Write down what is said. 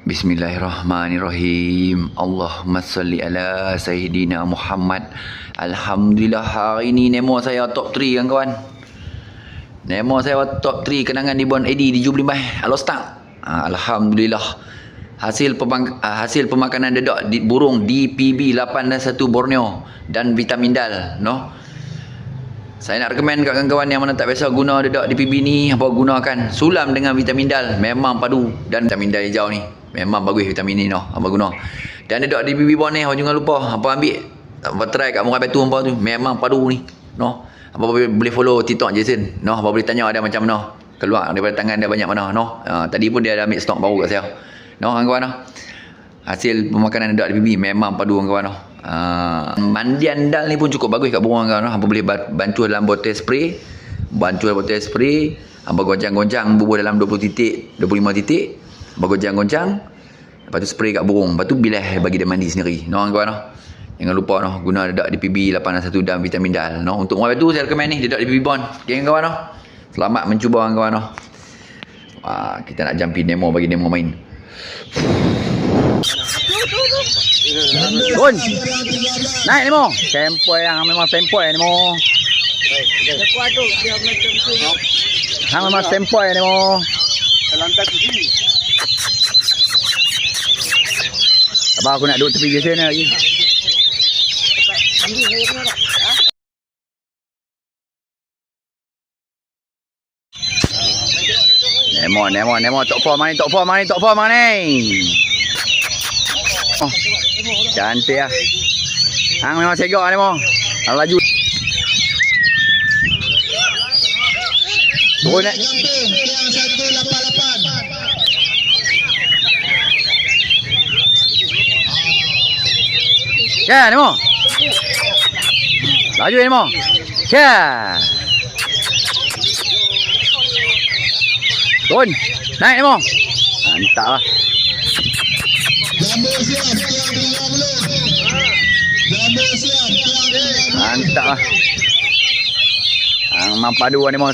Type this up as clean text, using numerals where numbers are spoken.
Bismillahirrahmanirrahim. Allahumma salli ala Sayyidina Muhammad. Alhamdulillah, hari ni Nemo saya top 3 kawan-kawan. Nemo saya top 3 kenangan di Bon Edi di Jubilee Alostar. Alhamdulillah. Hasil pemakanan dedak di burung DPB 801 Borneo dan vitamin dal, no. Saya nak recommend kat kawan-kawan yang mana tak biasa guna dedak DPB ni, apa gunakan sulam dengan vitamin dal, memang padu. Dan vitamin dal hijau ni memang bagus, vitamin ni, no, apa guna. Dan dedak DPB Bon ni, jangan lupa apa ambil, apa try kat Murai Batu apa tu, memang padu ni, no. Apa boleh follow TikTok Jason, no. Apa boleh tanya ada macam mana, keluar daripada tangan dia banyak mana, no. Tadi pun dia ada ambil stok baru kat saya, no kawan-kawan, no. Hasil pemakanan dedak DPB memang padu kawan-kawan, no. Mandian dal ni pun cukup bagus kat burung kawan. Apa boleh bantu dalam botol spray, apa goncang-goncang bubuh dalam 20 titik, 25 titik, apa goncang-goncang, lepas tu spray kat burung, lepas tu bilah bagi dia mandi sendiri, no kawan. Jangan lupa, no, guna dedak DPB 801 dan vitamin dal, no. Untuk orang tu saya recommend ni dedak DPB Bon, okay, kawan, no. Selamat mencuba kawan, no. Kita nak jumpin Nemo, bagi Nemo main. Kun, naik Nemo. Sempoi yang memang sempoi Nemo. Hang memang sempoi Nemo. Lantai tu sini. Abang aku nak duduk tepi biasa ni lagi. Nemo top form ni. Oh, cantik lah. Hang memang segak Nemo. Hang laju. Turun nak. Ya, Nemo. Laju Nemo. Ya. Turun. Naik Nemo. Mantap lah. Mantap lah. Memang padu Nemo.